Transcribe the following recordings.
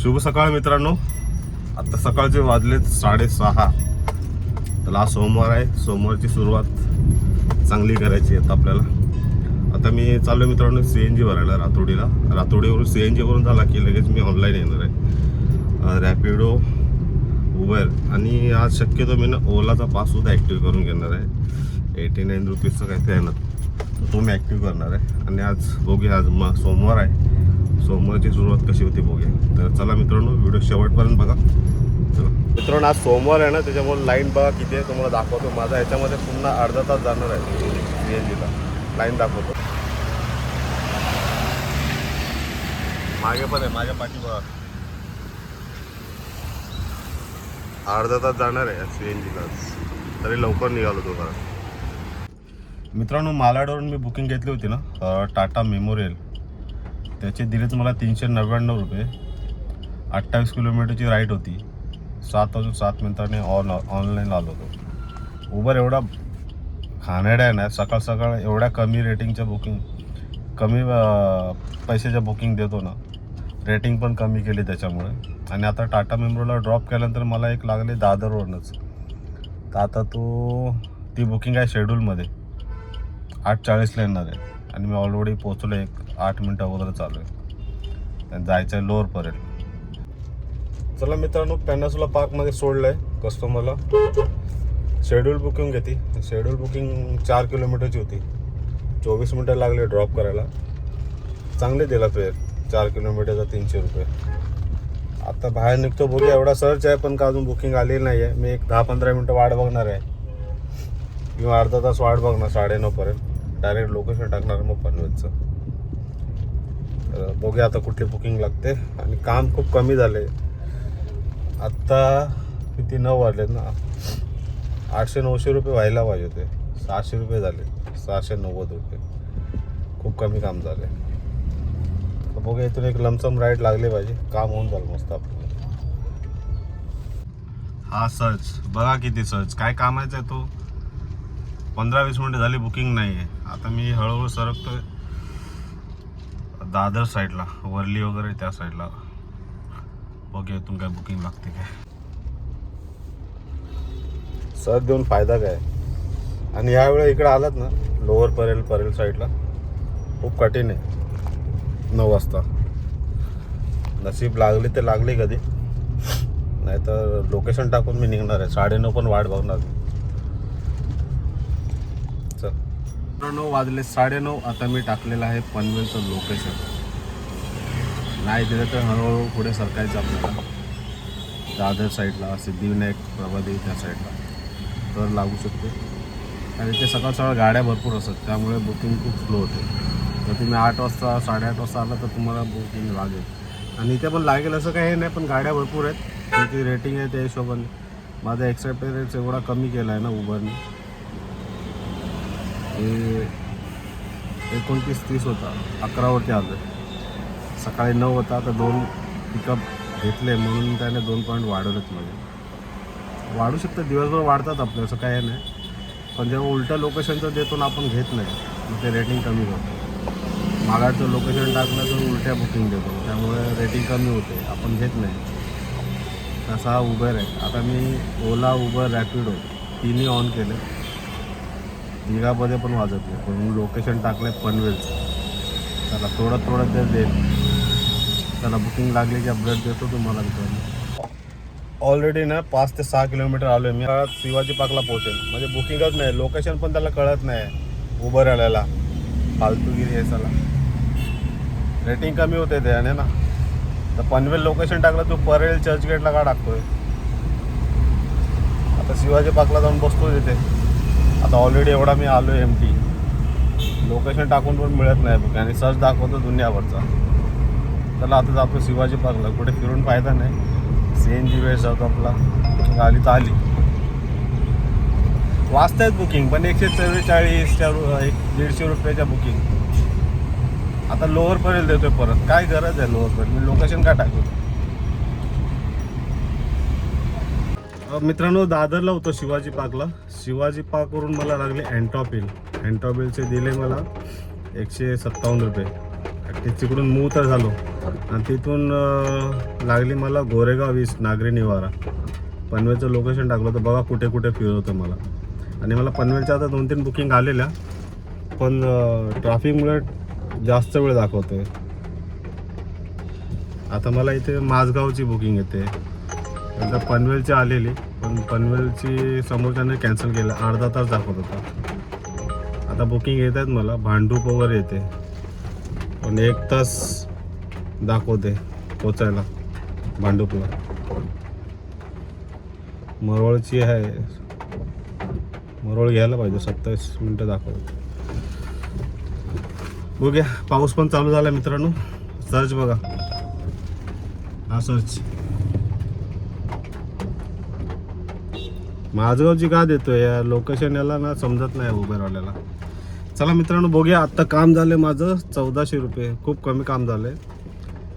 शुभ सकाळ मित्रांनो. आता सकाळचे वाजलेत 6:30. तर आज सोमवार आहे. सोमवारची सुरुवात चांगली करायची आहे आपल्याला. आता मी चाललो मित्रांनो CNG भरायला रातोडीवरून CNG वरून झाला की लगेच मी ऑनलाईन येणार आहे. रॅपिडो, उबर आणि आज शक्यतो मी ना ओलाचा पाससुद्धा ॲक्टिव्ह करून घेणार आहे. 89 रुपीजचं काहीतरी आहे ना, तो मी ॲक्टिव्ह करणार आहे. आणि आज बघूया, आज सोमवार आहे. सोमवारची सुरुवात कशी होती बघूया. तर चला मित्रांनो, व्हिडिओ शेवटपर्यंत बघा. चला मित्रांनो, आज सोमवार आहे ना, त्याच्यामुळे लाईन बघा किती आहे तुम्हाला दाखवतो. माझा ह्याच्यामध्ये पुन्हा अर्धा तास जाणार आहे CNGला. लाईन दाखवतो. मागे पण आहे, माझ्या पाठीबघा. अर्धा तास जाणार आहे CNGला. तरी लवकर निघालो तो घरात. मित्रांनो, मालाडवरून मी बुकिंग घेतली होती ना, टाटा मेमोरियल. त्याचे दिलेच मला 399 रुपये. 28 किलोमीटरची राईड होती. 7 वाजून 7 मिनिटांनी ऑनलाईन आलो होतो. उबर एवढा खाणेडा आहे ना, सकाळ सकाळ एवढ्या कमी रेटिंगच्या बुकिंग, कमी पैशाच्या बुकिंग देतो ना. रेटिंग पण कमी केली त्याच्यामुळे. आणि आता टाटा मेमोरियलला ड्रॉप केल्यानंतर मला एक लागले दादरवरूनच. तर आता ती बुकिंग आहे शेड्यूलमध्ये. 8:40ला येणार आहे आणि मी ऑलरेडी पोचलो. 8 मिनटं अगोदर चालू आहे. जायचं आहे लोअरपर्यंत. चला मित्रांनो, पेनासुला पार्कमध्ये सोडलं आहे कस्टमरला. शेड्यूल बुकिंग घेते. शेड्यूल बुकिंग 4 किलोमीटरची होती. 24 मिनटं लागले ड्रॉप करायला. चांगले दिला फेअर. 4 किलोमीटरचा 300 रुपये. आता बाहेर निघतो, बघूया. एवढा सर्च आहे पण का अजून बुकिंग आलेली नाही आहे. मी एक 10-15 मिनटं वाट बघणार आहे किंवा अर्धा तास वाट बघणार 9:30पर्यंत. डायरेक्ट लोकेशन टाकणार मग पनवेलचं. बघूया आता कुठली बुकिंग लागते. आणि काम खूप कमी झाले. आत्ता किती 9 वाजलेत ना. 800-900 रुपये व्हायला पाहिजे होते. 600 रुपये झाले. 690 रुपये. खूप कमी काम झाले. बघूया, इथून एक लमसम राईड लागले पाहिजे. काम होऊन जाईल मस्त आपलं. हा सर्च बघा किती सर्च. काय कामायचं आहे तो. 15-20 मिनिटं झाली बुकिंग नाही आहे. आता मी हळूहळू सरकतोय दादर साईडला, वर्ली वगैरे त्या साईडला. बघूया इथून काय बुकिंग लागते काय. सर्च देऊन फायदा काय. आणि यावेळी इकडे आलात ना, लोअर परेल साईडला खूप कठीण आहे. 9 वाजता नशीब लागली ते लागली कधी, नाही तर लोकेशन टाकून मी निघणार आहे. 9:30 पण वाट बघणार. चल 9 वाजले, 9:30. आता मी टाकलेलं आहे पनवेलचं लोकेशन. नाही दिलं तर हळूहळू पुढे सरकायचं आपल्याला. दादर साईडला, सिद्धिविनायक, प्रभादेवी त्या साईडला तर लागू शकते. आणि ते सकाळ सकाळ गाड्या भरपूर असतात, त्यामुळे बुकिंग खूप स्लो होते. तर तुम्ही 8 वाजता 8:30 वाजता आला तर तुम्हाला बुकिंग लागेल. आणि इथे पण लागेल असं काही नाही, पण गाड्या भरपूर आहेत. त्याची रेटिंग आहे त्या हिशोबाने. माझा एक्सेप्टन्स एवढा कमी केला आहे ना उबरने. 29-30 होता, 11वरती आलं. सकाळी 9 होता, तर 2 पिकअप घेतले म्हणून त्याने 2 पॉईंट वाढवलेत. म्हणजे वाढू शकतं, दिवसभर वाढतात आपलं, असं काही नाही. पण जेव्हा उलट्या लोकेशनचं देतो ना आपण, घेत नाही, मग ते रेटिंग कमी करतो. मागाचं लोकेशन टाकलं तर उलट्या बुकिंग देतो, त्यामुळे रेटिंग कमी होते, आपण घेत नाही. तसा उबर आहे. आता मी ओला, उबर, रॅपिडो तिन्ही ऑन केले. दिघामध्ये पण वाजत नाही, पण लोकेशन टाकलं आहे पनवेलचं. चला थोडं ते देईल. चला बुकिंग लागली की अपडेट देतो तुम्हाला मित्रांनो. ऑलरेडी ना 5 ते 6 किलोमीटर आलो आहे मी. शिवाजी पार्कला पोहोचेल. म्हणजे बुकिंगच नाही, लोकेशन पण त्याला कळत नाही उबर आल्याला. फालतूगिरी आहे. चला रेटिंग कमी होते त्याने ना. तर पनवेल लोकेशन टाकलं, तू परेल चर्चगेटला का टाकतोय. आता शिवाजी पार्कला जाऊन बसतो तिथे. आता ऑलरेडी एवढा मी आलो आहे MT. लोकेशन टाकून पण मिळत नाही बुक. आणि सर्च दाखवतो दुनियाभरचा. त्याला आता जातो शिवाजी पार्कला. कुठे फिरून फायदा नाही. CNG वेळ जातो आपला. आली तर आली. वाजतायत बुकिंग पण 144, 150 रुपयाच्या बुकिंग. आता लोअरपर्यंत देतोय परत. काय गरज आहे लोअरपर्यंत. मी लोकेशन काय टाकू. मित्रांनो, दादरला होतो शिवाजी पार्कला. शिवाजी पार्कवरून मला लागले अँटॉप हिल. अँटॉप हिलचे दिले मला 157 रुपये. तिकडून मूव तर झालो आणि तिथून लागली मला गोरेगाव ईस्ट नागरी निवारा. पनवेलचं लोकेशन टाकलं होतं, बघा कुठे कुठे फिरवतं मला. आणि मला पनवेलच्या आता 2-3 बुकिंग आलेल्या, पण ट्रॅफिकमुळे जास्त वेळ दाखवतोय. आता मला इथे माझगावची बुकिंग येते. एकदा पनवेलची आलेली, पण पनवेलची समोरच्याने कॅन्सल केलं, अर्धा तास दाखवत होता. आता बुकिंग येत आहेत मला, भांडूप वगैरे येते, पण 1 तास दाखवते पोचायला भांडूपला. मरोळची आहे, मरोळ घ्यायला पाहिजे, 27 मिनटं दाखवते. बघूया, पाऊस पण चालू झाला मित्रांनो. सर्च बघा, हा सर्च माझगावची का देतोय या लोकेशन, याला ना समजत नाही उबेरवाल्याला. चला मित्रांनो बघूया. आत्ता काम झालं माझं 1400 रुपये, खूप कमी काम झालं आहे.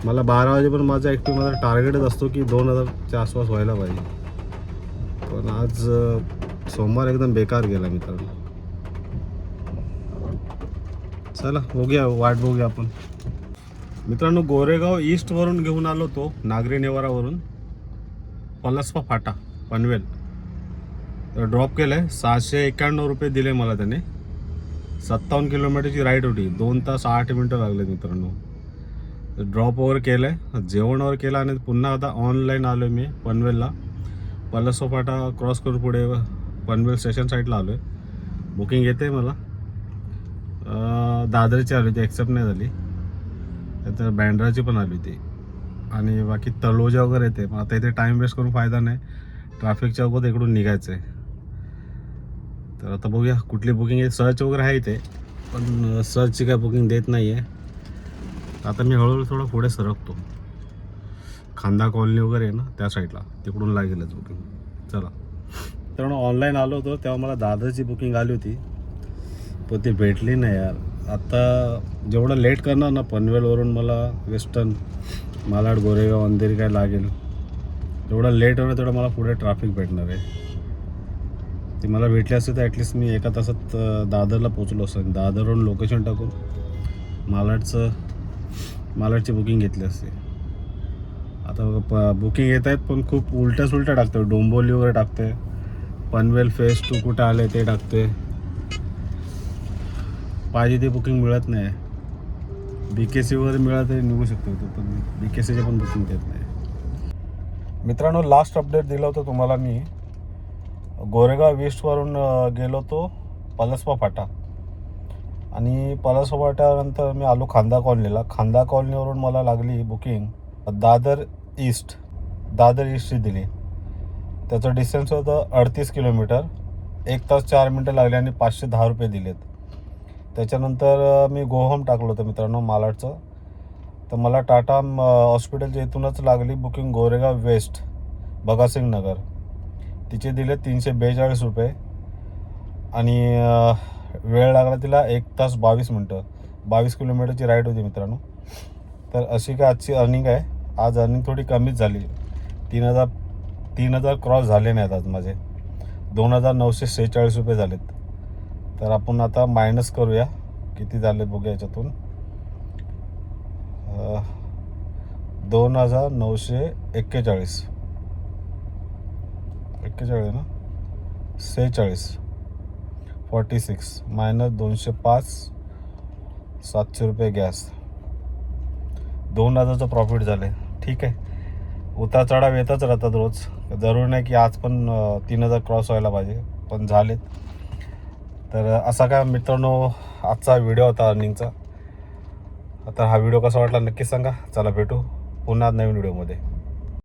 मला 12 वाजेपर्यंत माझा ॲक्टिव्ह माझा टार्गेटच असतो की 2000च्या आसपास व्हायला पाहिजे, पण आज सोमवार एकदम बेकार गेला मित्रांनो. चला बघूया, वाट बघूया आपण. मित्रांनो गोरेगाव ईस्टवरून घेऊन आलो तो नागरी निवारावरून पलसपा फाटा पनवेल, तर ड्रॉप केलं आहे. 691 रुपये दिले मला त्याने. 57 किलोमीटरची राईड होती, 2 तास 8 मिनटं लागले मित्रांनो. ड्रॉप वगैरे केलं आहे, जेवण वगैरे केलं आणि पुन्हा आता ऑनलाईन आलो आहे मी पनवेलला. पलसपा फाटा क्रॉस करून पुढे पनवेल स्टेशन साईडला आलो आहे. बुकिंग येते मला. दादरची आली होती, ॲक्सेप्ट नाही झाली. तर बँड्राची पण आली होती आणि बाकी तलोजा वगैरे येते. पण आता इथे टाईम वेस्ट करून फायदा नाही, ट्रॅफिकच्या अगोदर इकडून निघायचं आहे. तर आता बघूया कुठली बुकिंग आहे. सर्च वगैरे आहे इथे, पण सर्चची काय बुकिंग देत नाही आहे. आता मी हळूहळू थोडं पुढे सरकतो. खांदा कॉलनी वगैरे आहे ना त्या साईडला, तिकडून लागेलच बुकिंग. चला, तर ऑनलाईन आलो होतो तेव्हा मला दादरची बुकिंग आली होती, पण ती भेटली नाही यार. आता जेवढं लेट करणार ना पनवेलवरून मला वेस्टर्न मालाड गोरेगाव अंधेरी काय लागेल, जेवढं लेट होणार तेवढं मला पुढे ट्रॅफिक भेटणार आहे. ती मला भेटली असते तर ॲटलिस्ट मी 1 तासात दादरला पोचलो असतो. दादरवरून लोकेशन टाकून मालाडची बुकिंग घेतली असते. आता बुकिंग येत आहेत पण खूप उलट्या सुलट्या टाकते. डोंबोली वगैरे टाकते, पनवेल फेज 2 कुठे आले ते टाकते. पाहिजे ती बुकिंग मिळत नाही. BKC वगैरे मिळालं तरी निघू शकतो तो, पण BKCचे पण बुकिंग देत नाही. मित्रांनो लास्ट अपडेट दिलं होतं तुम्हाला मी. गोरेगाव ईस्टवरून गेलो तो पलसपा फाटा आणि पलसपा फाट्यानंतर मी आलो खांदा कॉलनीला. खांदा कॉलनीवरून मला लागली बुकिंग दादर ईस्टची दिली. त्याचं डिस्टन्स होतं 38 किलोमीटर. 1 तास 4 मिनटं लागली आणि 510 रुपये दिलेत. त्याच्यानंतर मी गोहोम टाकलं होतं मित्रांनो मालाडचं. तर मला टाटा हॉस्पिटलच्या इथूनच लागली बुकिंग गोरेगाव वेस्ट भगतसिंग नगर. तिचे दिले 342 रुपये आणि वेळ लागला तिला 1 तास 22 मिनटं. 22 किलोमीटरची राईड होती मित्रांनो. तर अशी काय आजची अर्निंग आहे. आज अर्निंग थोडी कमीच झाली. 3000 क्रॉस झाले नाहीत आज माझे. 2946 रुपये झालेत. तर आपण आता मायनस करूया किती झाले बघूया याच्यातून. 2941 ना 46 46 मायनस 205 700 रुपये गॅस. 2000चं प्रॉफिट झाले. ठीक आहे, उतार चढाव येतच राहतात रोज. जरूर नाही की आज पण 3000 क्रॉस व्हायला पाहिजे, पण झालेत. तर असा काय मित्रांनो आजचा व्हिडिओ होता अर्निंगचा. आता हा व्हिडिओ कसा वाटला नक्की सांगा. चला भेटू पुन्हा नवीन व्हिडिओमध्ये.